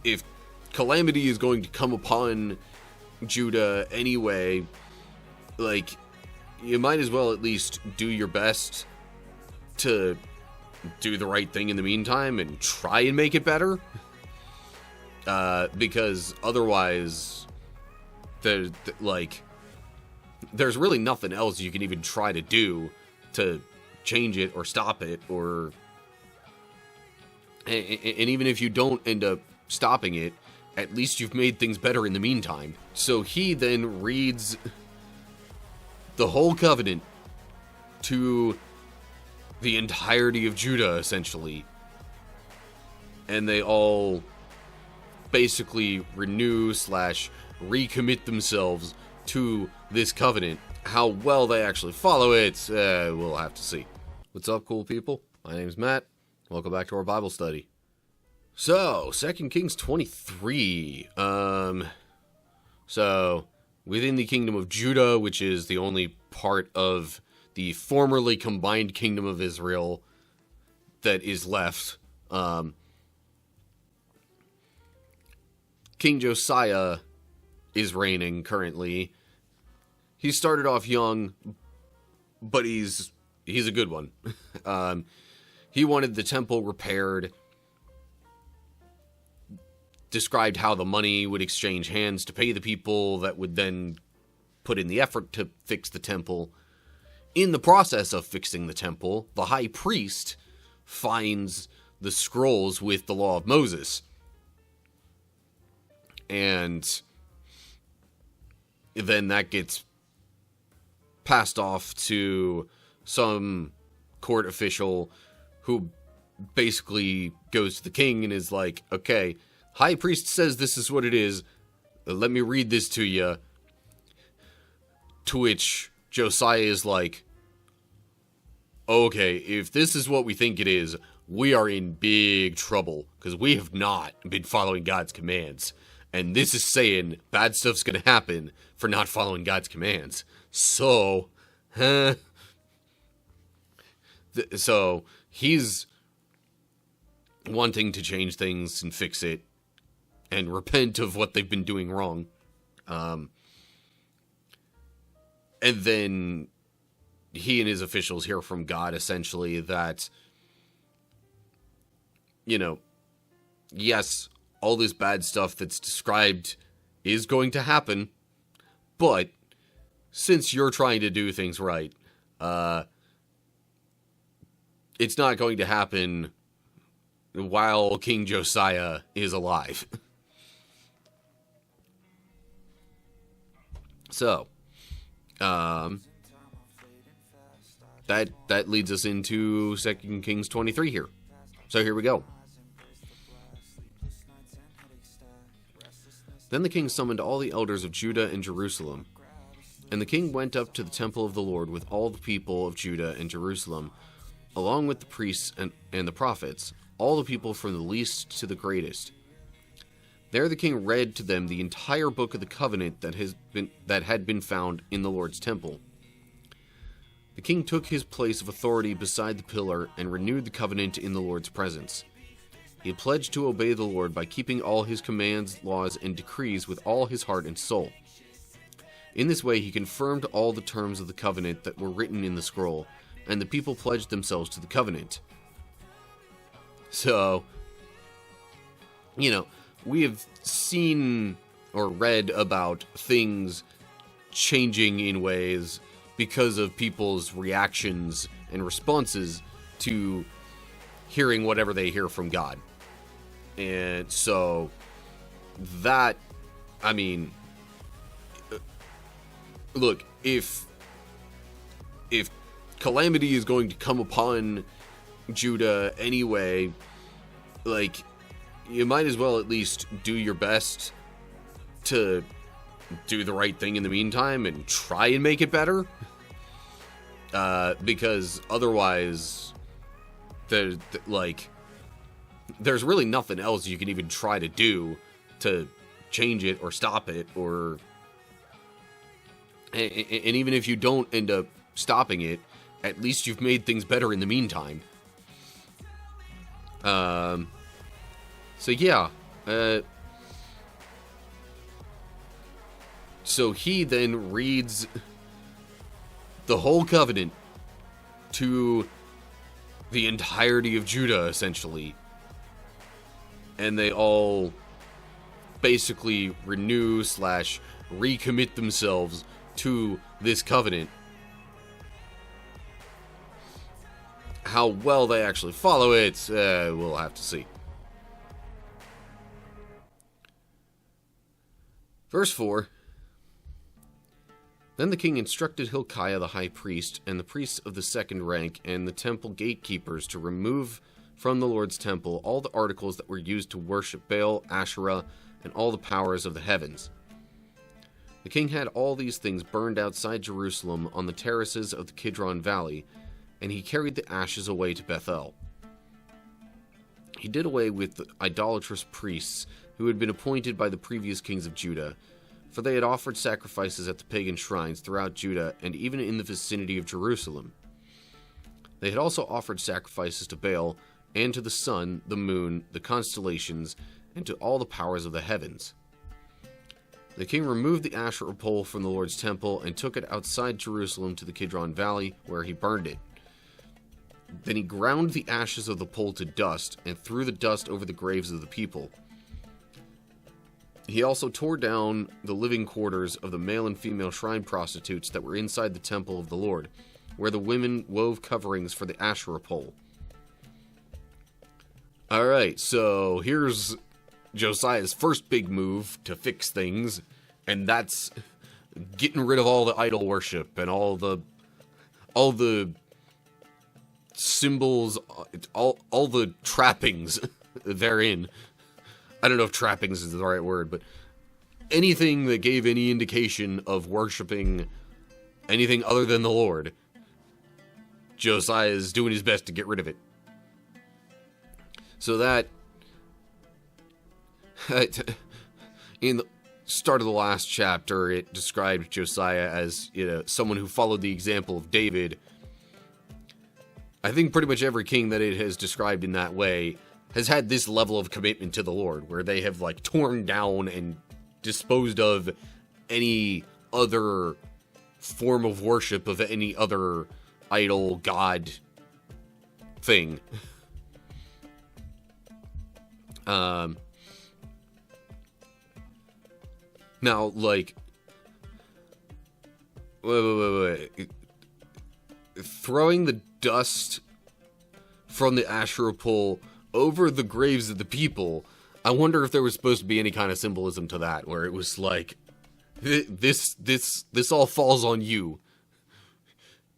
if calamity is going to come upon Judah anyway, like, you might as well at least do your best to do the right thing in the meantime and try and make it better. Because otherwise, there's really nothing else you can even try to do to change it or stop it, or... And even if you don't end up stopping it, at least you've made things better in the meantime. So he then reads the whole covenant to the entirety of Judah, essentially. And they all basically renew/recommit themselves to this covenant. How well they actually follow it, we'll have to see. What's up, cool people? My name's Matt. Welcome back to our Bible study. So, 2 Kings 23. So, within the kingdom of Judah, which is the only part of the formerly combined kingdom of Israel that is left, King Josiah is reigning currently. He started off young, but he's a good one. He wanted the temple repaired, described how the money would exchange hands to pay the people that would then put in the effort to fix the temple. In the process of fixing the temple, the high priest finds the scrolls with the law of Moses. And then that gets passed off to some court official who basically goes to the king and is like, okay, high priest says this is what it is, let me read this to you. To which Josiah is like, okay, if this is what we think it is, we are in big trouble, because we have not been following God's commands. And this is saying bad stuff's going to happen for not following God's commands. So, so he's wanting to change things and fix it and repent of what they've been doing wrong. And then he and his officials hear from God, essentially, that, you know, yes, all this bad stuff that's described is going to happen, but since you're trying to do things right, it's not going to happen while King Josiah is alive. So, that leads us into 2 Kings 23 here. So here we go. Then the king summoned all the elders of Judah and Jerusalem. And the king went up to the temple of the Lord with all the people of Judah and Jerusalem, along with the priests and the prophets, all the people from the least to the greatest. There the king read to them the entire book of the covenant that had been found in the Lord's temple. The king took his place of authority beside the pillar and renewed the covenant in the Lord's presence. He pledged to obey the Lord by keeping all his commands, laws, and decrees with all his heart and soul. In this way he confirmed all the terms of the covenant that were written in the scroll, and the people pledged themselves to the covenant. So, you know, we have seen or read about things changing in ways because of people's reactions and responses to hearing whatever they hear from God. And so, that, I mean, look, if calamity is going to come upon Judah anyway, like, you might as well at least do your best to do the right thing in the meantime and try and make it better. Because otherwise, there's really nothing else you can even try to do to change it or stop it, or... And even if you don't end up stopping it, at least you've made things better in the meantime. So yeah, So he then reads the whole covenant to the entirety of Judah, essentially. And they all basically renew / recommit themselves to this covenant. How well they actually follow it, we'll have to see. Verse 4. Then the king instructed Hilkiah the high priest, and the priests of the second rank, and the temple gatekeepers to remove from the Lord's temple all the articles that were used to worship Baal, Asherah, and all the powers of the heavens. The king had all these things burned outside Jerusalem on the terraces of the Kidron Valley, and he carried the ashes away to Bethel. He did away with the idolatrous priests who had been appointed by the previous kings of Judah, for they had offered sacrifices at the pagan shrines throughout Judah and even in the vicinity of Jerusalem. They had also offered sacrifices to Baal and to the sun, the moon, the constellations, and to all the powers of the heavens. The king removed the Asherah pole from the Lord's temple and took it outside Jerusalem to the Kidron Valley, where he burned it. Then he ground the ashes of the pole to dust and threw the dust over the graves of the people. He also tore down the living quarters of the male and female shrine prostitutes that were inside the temple of the Lord, where the women wove coverings for the Asherah pole. Alright, so here's Josiah's first big move to fix things, and that's getting rid of all the idol worship and all the symbols, all the trappings therein. I don't know if trappings is the right word, but anything that gave any indication of worshiping anything other than the Lord, Josiah is doing his best to get rid of it. So that, in the start of the last chapter, it described Josiah as, someone who followed the example of David. I think pretty much every king that it has described in that way has had this level of commitment to the Lord, where they have, torn down and disposed of any other form of worship of any other idol, god thing. Now, wait. Throwing the dust from the Asherah pole over the graves of the people, I wonder if there was supposed to be any kind of symbolism to that, where it was like, this all falls on you,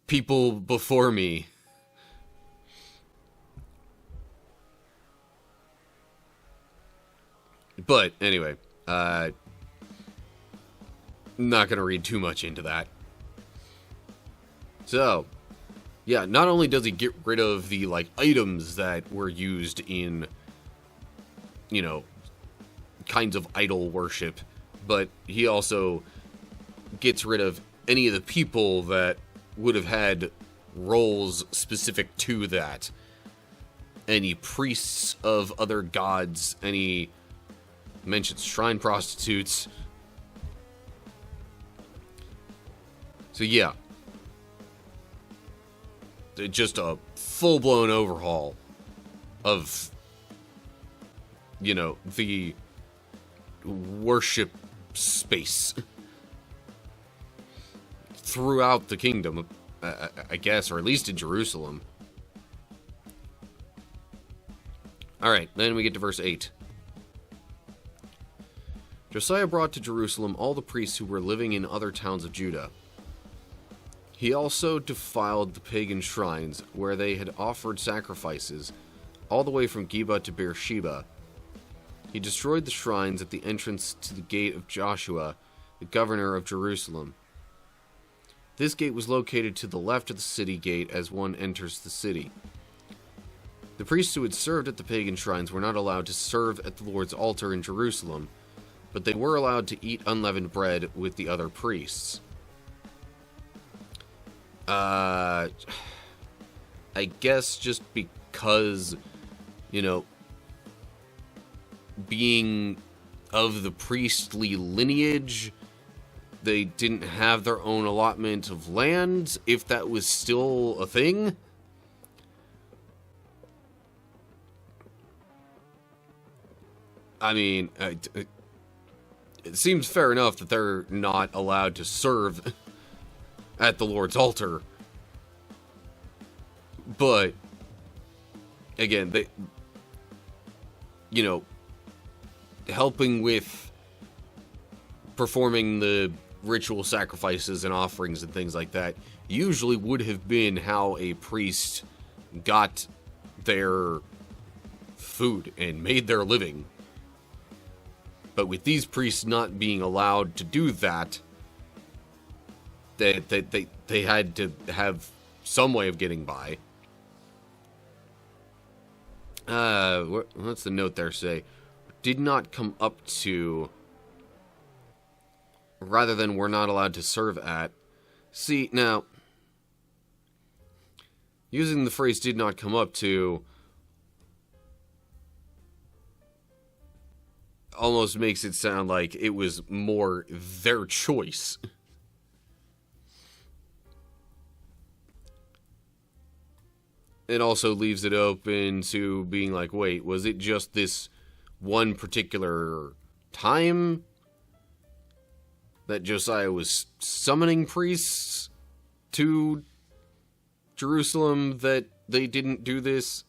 people before me. But anyway, not gonna read too much into that. So, yeah, not only does he get rid of the, items that were used in, kinds of idol worship, but he also gets rid of any of the people that would have had roles specific to that. Any priests of other gods, any mentions shrine prostitutes. So yeah, just a full-blown overhaul of, the worship space throughout the kingdom, I guess, or at least in Jerusalem. Alright, then we get to verse 8. Josiah brought to Jerusalem all the priests who were living in other towns of Judah. He also defiled the pagan shrines where they had offered sacrifices, all the way from Geba to Beersheba. He destroyed the shrines at the entrance to the gate of Joshua, the governor of Jerusalem. This gate was located to the left of the city gate as one enters the city. The priests who had served at the pagan shrines were not allowed to serve at the Lord's altar in Jerusalem, but they were allowed to eat unleavened bread with the other priests. I guess just because, being of the priestly lineage, they didn't have their own allotment of land, if that was still a thing. I mean, it seems fair enough that they're not allowed to serve at the Lord's altar. But, again, they, you know, helping with performing the ritual sacrifices and offerings and things like that usually would have been how a priest got their food and made their living. But with these priests not being allowed to do that, they had to have some way of getting by. What's the note there say? Did not come up to, rather than were not allowed to serve at. See, now, using the phrase did not come up to almost makes it sound like it was more their choice. It also leaves it open to being like, wait, was it just this one particular time that Josiah was summoning priests to Jerusalem that they didn't do this?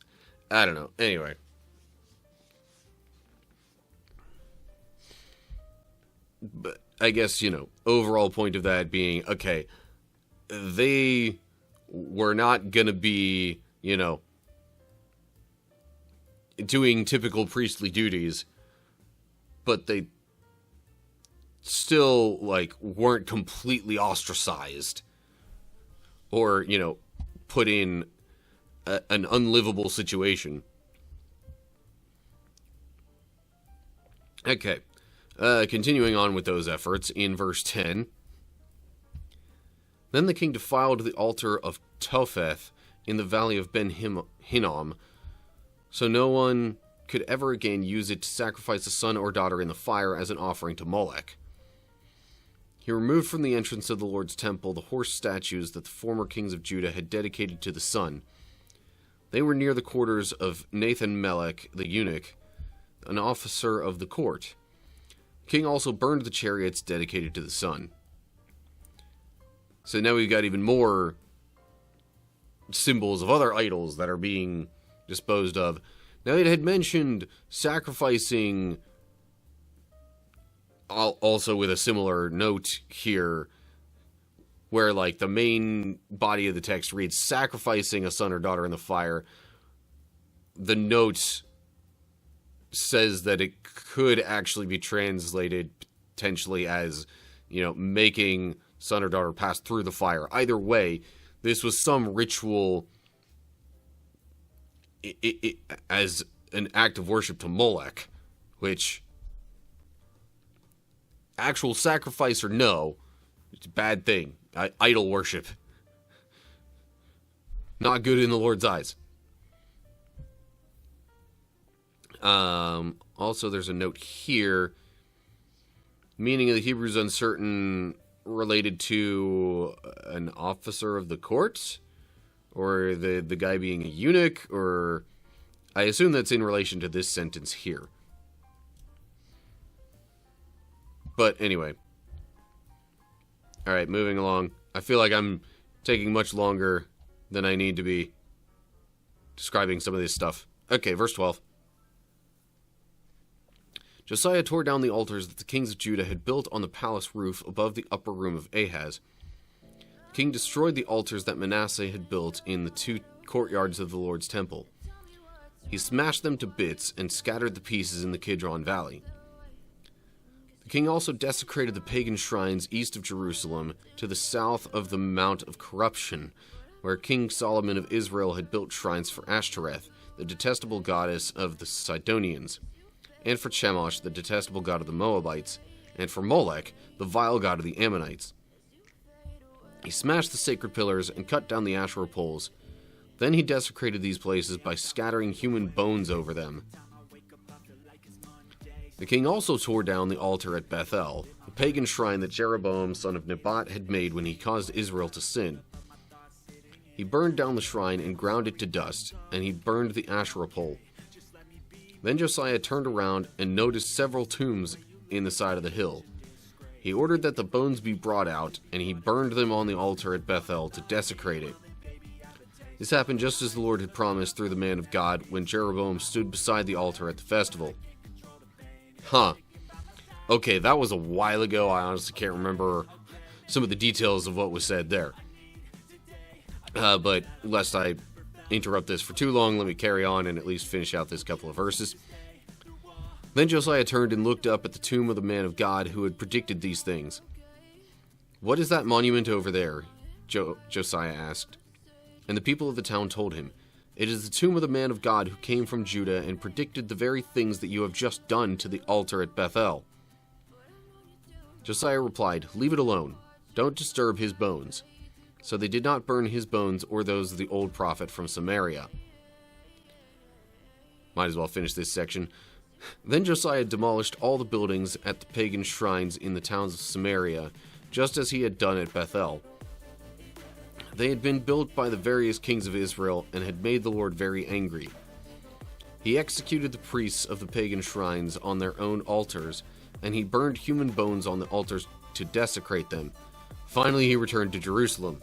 I don't know. Anyway. But I guess, you know, overall point of that being, okay, they were not gonna be, you know, doing typical priestly duties, but they still, like, weren't completely ostracized or, you know, put in an unlivable situation. Okay. Continuing on with those efforts, in verse 10, then the king defiled the altar of Topheth in the valley of Ben-Hinnom, so no one could ever again use it to sacrifice a son or daughter in the fire as an offering to Molech. He removed from the entrance of the Lord's temple the horse statues that the former kings of Judah had dedicated to the sun. They were near the quarters of Nathan-Melech the eunuch, an officer of the court. The king also burned the chariots dedicated to the sun. So now we've got even more symbols of other idols that are being disposed of. Now, it had mentioned sacrificing, also with a similar note here, where, like, the main body of the text reads, sacrificing a son or daughter in the fire. The note says that it could actually be translated potentially as, you know, making son or daughter pass through the fire. Either way, this was some ritual as an act of worship to Molech, which, actual sacrifice or no, it's a bad thing. Idol worship. Not good in the Lord's eyes. Also, there's a note here. Meaning of the Hebrew is uncertain, related to an officer of the court, or the guy being a eunuch, or I assume that's in relation to this sentence here. But anyway. Alright, moving along. I feel like I'm taking much longer than I need to be describing some of this stuff. Okay, verse 12. Josiah tore down the altars that the kings of Judah had built on the palace roof above the upper room of Ahaz. The king destroyed the altars that Manasseh had built in the two courtyards of the Lord's temple. He smashed them to bits and scattered the pieces in the Kidron Valley. The king also desecrated the pagan shrines east of Jerusalem to the south of the Mount of Corruption, where King Solomon of Israel had built shrines for Ashtoreth, the detestable goddess of the Sidonians, and for Chemosh, the detestable god of the Moabites, and for Molech, the vile god of the Ammonites. He smashed the sacred pillars and cut down the Asherah poles. Then he desecrated these places by scattering human bones over them. The king also tore down the altar at Bethel, the pagan shrine that Jeroboam, son of Nebat, had made when he caused Israel to sin. He burned down the shrine and ground it to dust, and he burned the Asherah pole. Then Josiah turned around and noticed several tombs in the side of the hill. He ordered that the bones be brought out, and he burned them on the altar at Bethel to desecrate it. This happened just as the Lord had promised through the man of God when Jeroboam stood beside the altar at the festival. Huh. Okay, that was a while ago. I honestly can't remember some of the details of what was said there. But lest I interrupt this for too long, let me carry on and at least finish out this couple of verses. Then Josiah turned and looked up at the tomb of the man of God who had predicted these things. "What is that monument over there?" Josiah asked. And the people of the town told him, "It is the tomb of the man of God who came from Judah and predicted the very things that you have just done to the altar at Bethel." Josiah replied, "Leave it alone. Don't disturb his bones." So they did not burn his bones or those of the old prophet from Samaria. Might as well finish this section. Then Josiah demolished all the buildings at the pagan shrines in the towns of Samaria, just as he had done at Bethel. They had been built by the various kings of Israel and had made the Lord very angry. He executed the priests of the pagan shrines on their own altars, and he burned human bones on the altars to desecrate them. Finally, he returned to Jerusalem.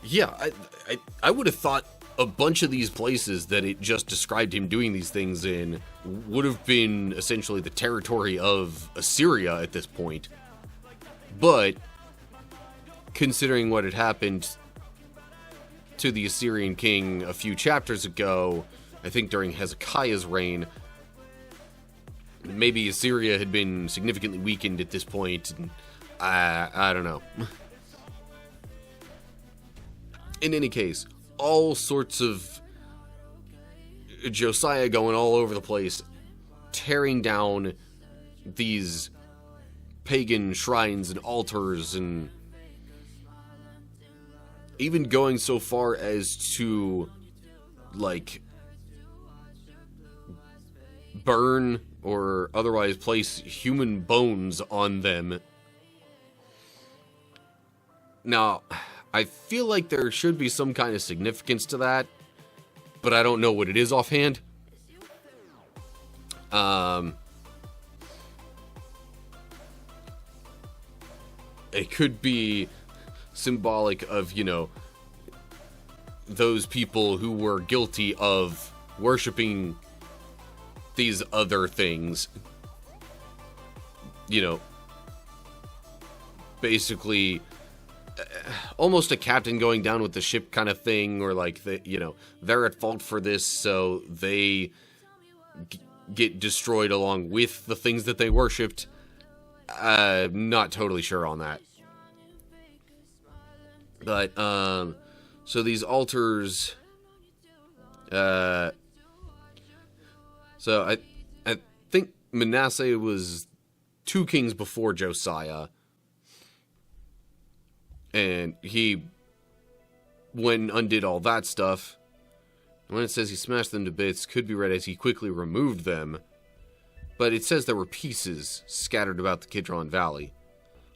Yeah, I would have thought a bunch of these places that it just described him doing these things in would have been essentially the territory of Assyria at this point. But considering what had happened to the Assyrian king a few chapters ago, I think during Hezekiah's reign, maybe Assyria had been significantly weakened at this point. And I don't know. In any case, all sorts of Josiah going all over the place, tearing down these pagan shrines and altars, and even going so far as to, like, burn or otherwise place human bones on them. Now, I feel like there should be some kind of significance to that, but I don't know what it is offhand. It could be symbolic of, you know, those people who were guilty of worshiping these other things. You know, basically almost a captain going down with the ship kind of thing, or like, you know, they're at fault for this, so they get destroyed along with the things that they worshipped. Not totally sure on that. But, so these altars, so I think Manasseh was 2 kings before Josiah, and he went and undid all that stuff. And when it says he smashed them to bits, could be read as he quickly removed them, but it says there were pieces scattered about the Kidron Valley.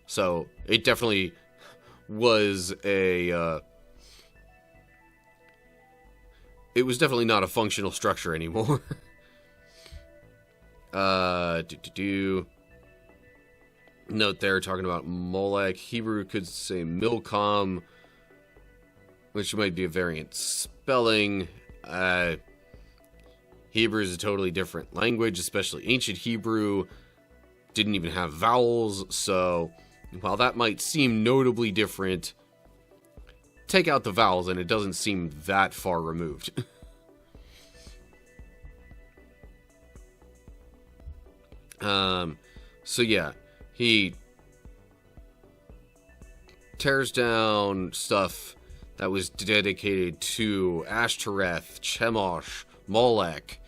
So it definitely was it was definitely not a functional structure anymore. Note there, talking about Molech. Hebrew could say Milcom, which might be a variant spelling. Hebrew is a totally different language, especially ancient Hebrew. Didn't even have vowels, so while that might seem notably different, take out the vowels and it doesn't seem that far removed. So yeah, he tears down stuff that was dedicated to Ashtoreth, Chemosh, Molech.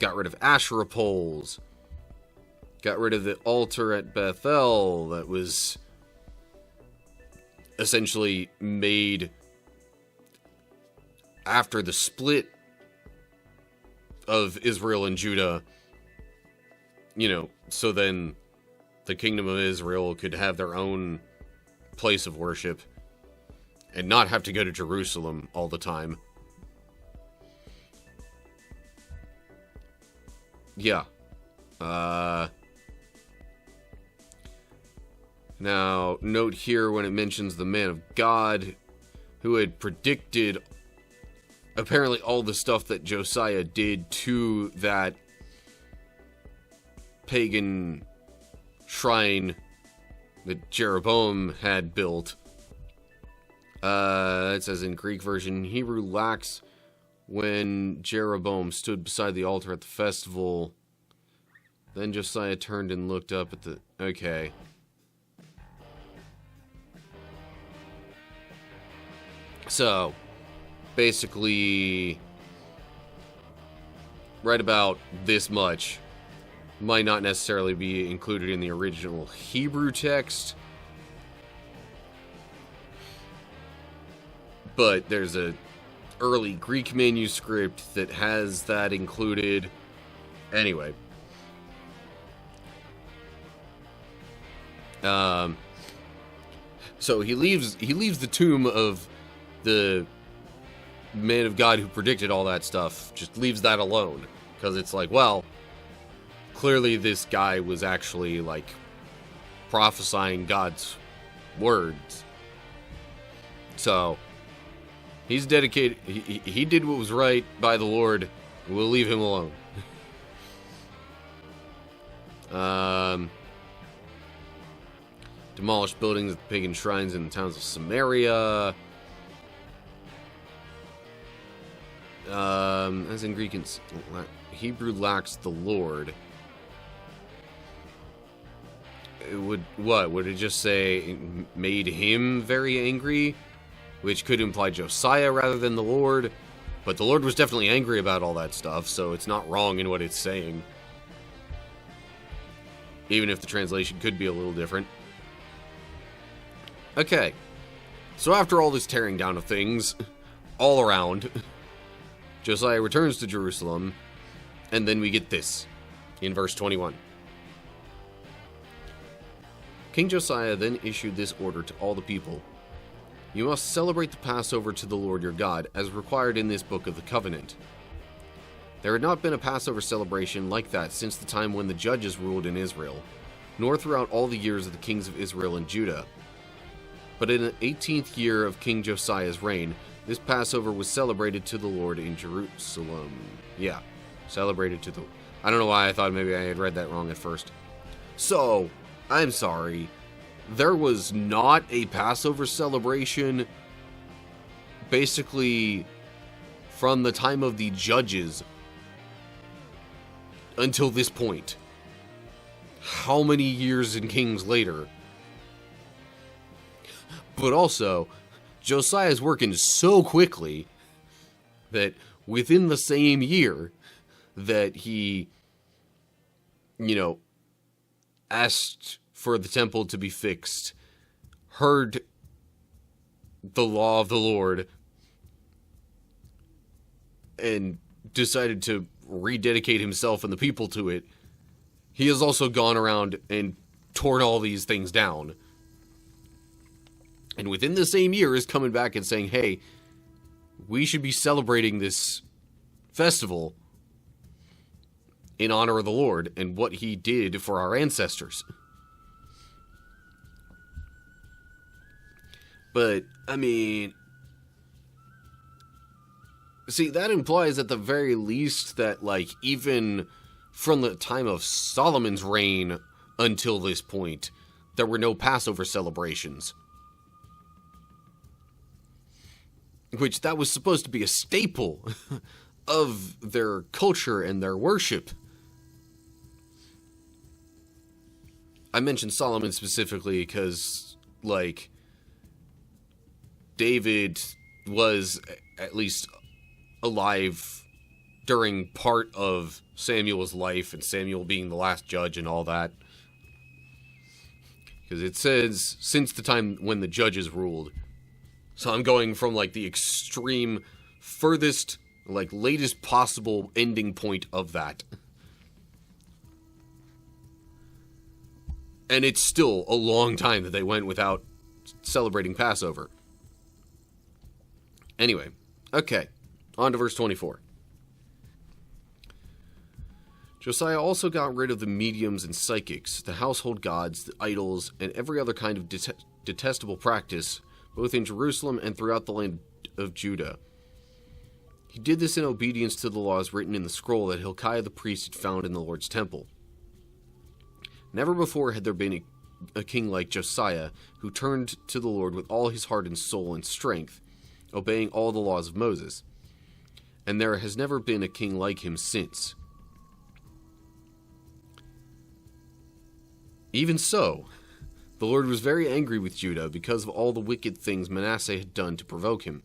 Got rid of Asherah poles. Got rid of the altar at Bethel that was essentially made after the split of Israel and Judah, so then the kingdom of Israel could have their own place of worship and not have to go to Jerusalem all the time. Yeah. Now, note here when it mentions the man of God who had predicted apparently all the stuff that Josiah did to that pagan shrine that Jeroboam had built. It says in Greek version, Hebrew lacks when Jeroboam stood beside the altar at the festival. Then Josiah turned and looked up at the... Okay. So, basically, right about this much might not necessarily be included in the original Hebrew text, but there's a early Greek manuscript that has that included. Anyway. So he leaves the tomb of the man of God who predicted all that stuff, just leaves that alone, because it's like, well, clearly this guy was actually like prophesying God's words. So he's dedicated, he did what was right by the Lord. We'll leave him alone. Demolished buildings at the pagan shrines in the towns of Samaria. As in Greek and Hebrew lacks the Lord. Would it just say made him very angry? Which could imply Josiah rather than the Lord. But the Lord was definitely angry about all that stuff, so it's not wrong in what it's saying. Even if the translation could be a little different. Okay. So after all this tearing down of things, all around, Josiah returns to Jerusalem, and then we get this, in verse 21. King Josiah then issued this order to all the people. You must celebrate the Passover to the Lord your God, as required in this book of the covenant. There had not been a Passover celebration like that since the time when the judges ruled in Israel, nor throughout all the years of the kings of Israel and Judah. But in the 18th year of King Josiah's reign, this Passover was celebrated to the Lord in Jerusalem. Yeah, celebrated to the... I don't know why I thought maybe I had read that wrong at first. So, I'm sorry. There was not a Passover celebration basically from the time of the judges until this point. How many years and kings later? But also, Josiah's working so quickly that within the same year that he, asked for the temple to be fixed, heard the law of the Lord, and decided to rededicate himself and the people to it, he has also gone around and torn all these things down. And within the same year is coming back and saying, hey, we should be celebrating this festival in honor of the Lord and what he did for our ancestors. But, I mean, see, that implies at the very least that, like, even from the time of Solomon's reign until this point, there were no Passover celebrations. Which, that was supposed to be a staple of their culture and their worship. I mentioned Solomon specifically because, like, David was at least alive during part of Samuel's life, and Samuel being the last judge and all that. Because it says, since the time when the judges ruled. So I'm going from, like, the extreme, furthest, like, latest possible ending point of that. And it's still a long time that they went without celebrating Passover. Anyway, okay, on to verse 24. Josiah also got rid of the mediums and psychics, the household gods, the idols, and every other kind of detestable practice, both in Jerusalem and throughout the land of Judah. He did this in obedience to the laws written in the scroll that Hilkiah the priest had found in the Lord's temple. Never before had there been a king like Josiah, who turned to the Lord with all his heart and soul and strength, obeying all the laws of Moses. And there has never been a king like him since. Even so, the Lord was very angry with Judah because of all the wicked things Manasseh had done to provoke him.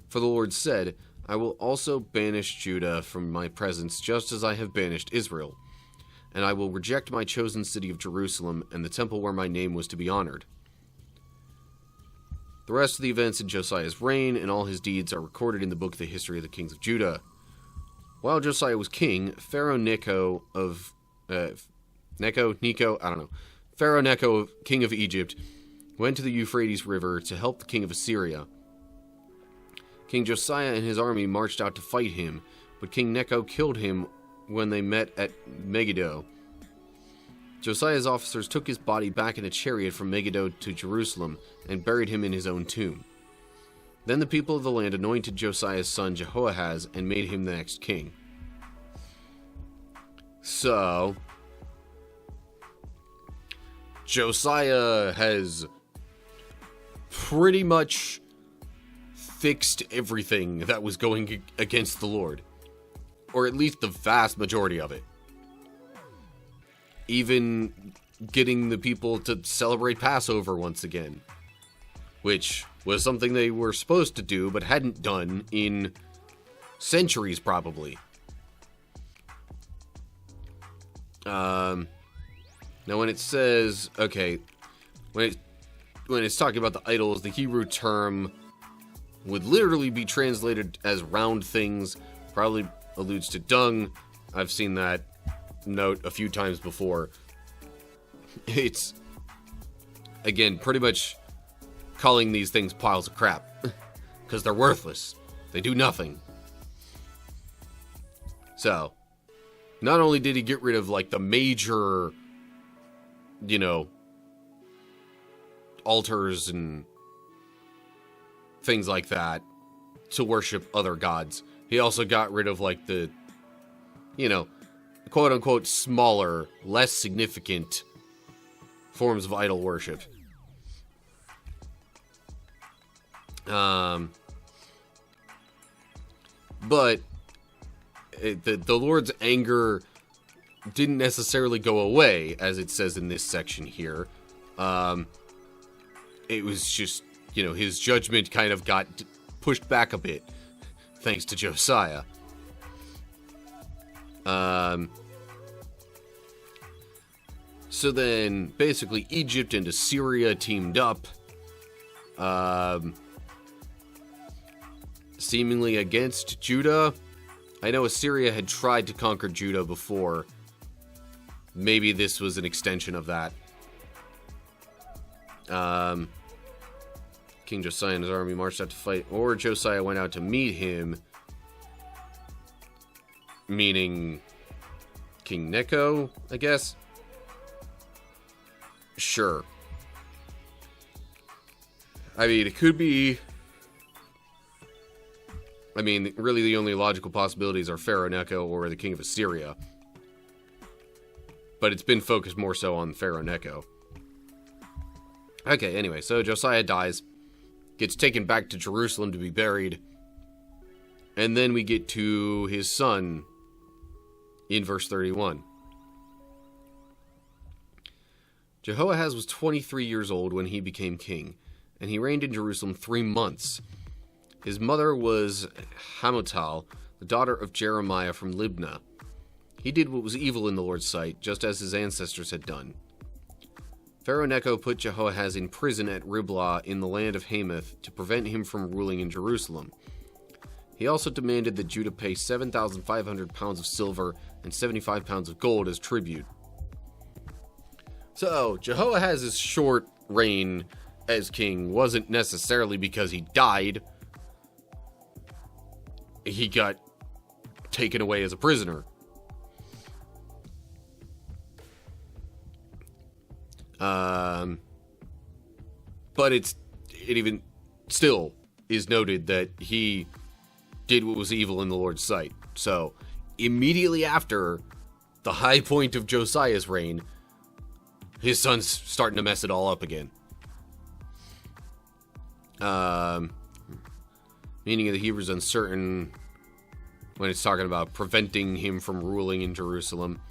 For the Lord said, I will also banish Judah from my presence, just as I have banished Israel. And I will reject my chosen city of Jerusalem and the temple where my name was to be honored. The rest of the events in Josiah's reign and all his deeds are recorded in the book of the history of the kings of Judah. While Josiah was king, Pharaoh Necho, king of Egypt, went to the Euphrates River to help the king of Assyria. King Josiah and his army marched out to fight him, but King Necho killed him when they met at Megiddo. Josiah's officers took his body back in a chariot from Megiddo to Jerusalem and buried him in his own tomb. Then the people of the land anointed Josiah's son Jehoahaz and made him the next king. So, Josiah has pretty much fixed everything that was going against the Lord. Or at least the vast majority of it. Even getting the people to celebrate Passover once again. Which was something they were supposed to do, but hadn't done in centuries, probably. Now when it says, okay, when it's talking about the idols, the Hebrew term would literally be translated as round things, probably alludes to dung. I've seen that note a few times before. It's, again, pretty much calling these things piles of crap, because they're worthless. They do nothing. So, not only did he get rid of, like, the major, altars and things like that to worship other gods, he also got rid of, like, the, quote-unquote smaller, less significant forms of idol worship. But the Lord's anger didn't necessarily go away, as it says in this section here. It was just, his judgment kind of got pushed back a bit, thanks to Josiah. So then, basically, Egypt and Assyria teamed up, seemingly against Judah. I know Assyria had tried to conquer Judah before. Maybe this was an extension of that. King Josiah and his army marched out to fight, or Josiah went out to meet him, meaning King Necho, I guess? Sure. I mean, it could be... really the only logical possibilities are Pharaoh Necho or the king of Assyria. But it's been focused more so on Pharaoh Necho. Okay, anyway, so Josiah dies, gets taken back to Jerusalem to be buried, and then we get to his son in verse 31. Jehoahaz was 23 years old when he became king, and he reigned in Jerusalem 3 months. His mother was Hamutal, the daughter of Jeremiah from Libnah. He did what was evil in the Lord's sight, just as his ancestors had done. Pharaoh Necho put Jehoahaz in prison at Riblah in the land of Hamath to prevent him from ruling in Jerusalem. He also demanded that Judah pay 7,500 pounds of silver and 75 pounds of gold as tribute. So, Jehoahaz's short reign as king wasn't necessarily because he died. He got taken away as a prisoner. But it even still is noted that he did what was evil in the Lord's sight. So, immediately after the high point of Josiah's reign, his son's starting to mess it all up again. Meaning of the Hebrews uncertain when it's talking about preventing him from ruling in Jerusalem.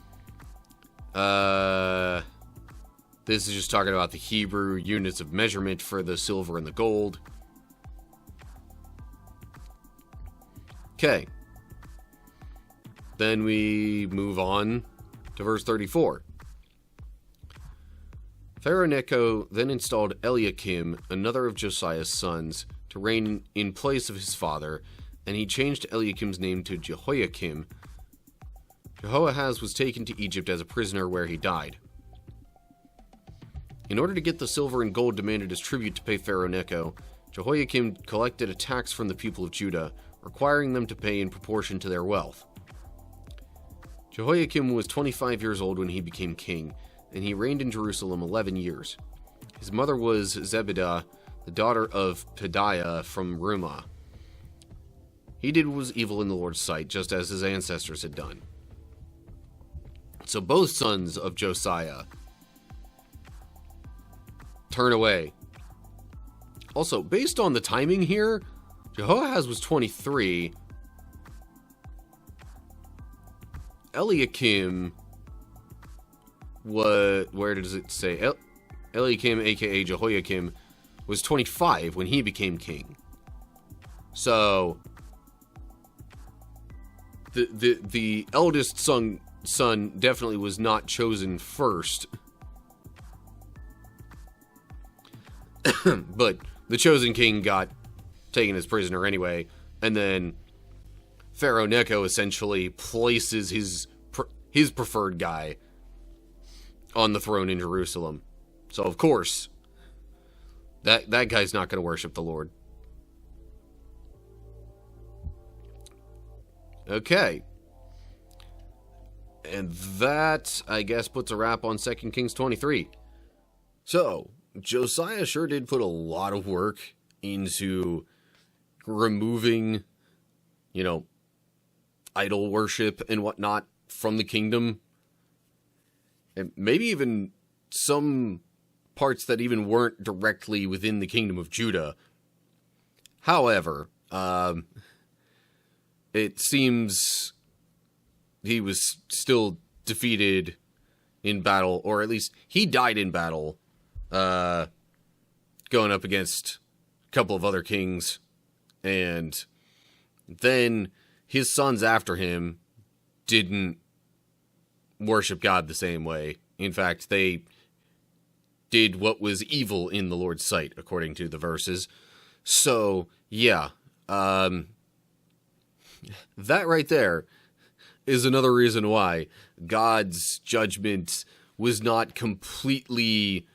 This is just talking about the Hebrew units of measurement for the silver and the gold. Okay. Then we move on to verse 34. Pharaoh Necho then installed Eliakim, another of Josiah's sons, to reign in place of his father, and he changed Eliakim's name to Jehoiakim. Jehoahaz was taken to Egypt as a prisoner where he died. In order to get the silver and gold demanded as tribute to pay Pharaoh Necho, Jehoiakim collected a tax from the people of Judah, requiring them to pay in proportion to their wealth. Jehoiakim was 25 years old when he became king, and he reigned in Jerusalem 11 years. His mother was Zebidah, the daughter of Pedaiah from Rumah. He did what was evil in the Lord's sight, just as his ancestors had done. So both sons of Josiah turn away. Also, based on the timing here, Jehoahaz was 23. Eliakim where does it say? Eliakim, aka Jehoiakim, was 25 when he became king. So the eldest son definitely was not chosen first. But the chosen king got taken as prisoner anyway, and then Pharaoh Necho essentially places his preferred guy on the throne in Jerusalem. So of course, that guy's not going to worship the Lord. Okay. And that, I guess, puts a wrap on 2 Kings 23. So, Josiah sure did put a lot of work into removing, idol worship and whatnot from the kingdom. And maybe even some parts that even weren't directly within the kingdom of Judah. However, it seems he was still defeated in battle, or at least he died in battle, going up against a couple of other kings, and then his sons after him didn't worship God the same way. In fact, they did what was evil in the Lord's sight, according to the verses. So, yeah, that right there is another reason why God's judgment was not completely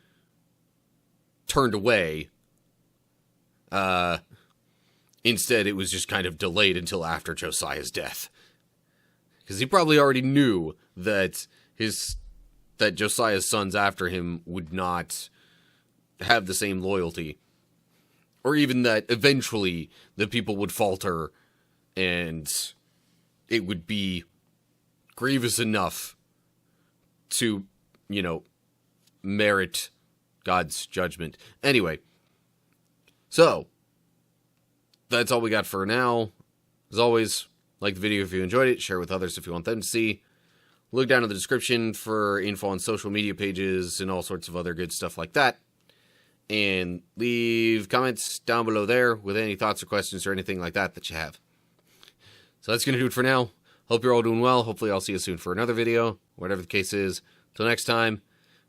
turned away. Instead, it was just kind of delayed until after Josiah's death. Because he probably already knew that Josiah's sons after him would not have the same loyalty. Or even that eventually the people would falter and it would be grievous enough to, merit God's judgment. Anyway, so that's all we got for now. As always, like the video if you enjoyed it, share with others if you want them to see. Look down in the description for info on social media pages and all sorts of other good stuff like that. And leave comments down below there with any thoughts or questions or anything like that you have. So that's going to do it for now. Hope you're all doing well. Hopefully I'll see you soon for another video, whatever the case is. Till next time,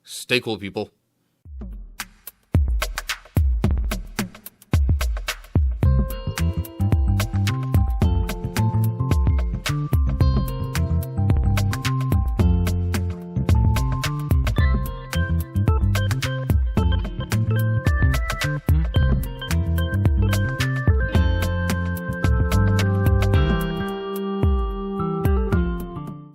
stay cool, people.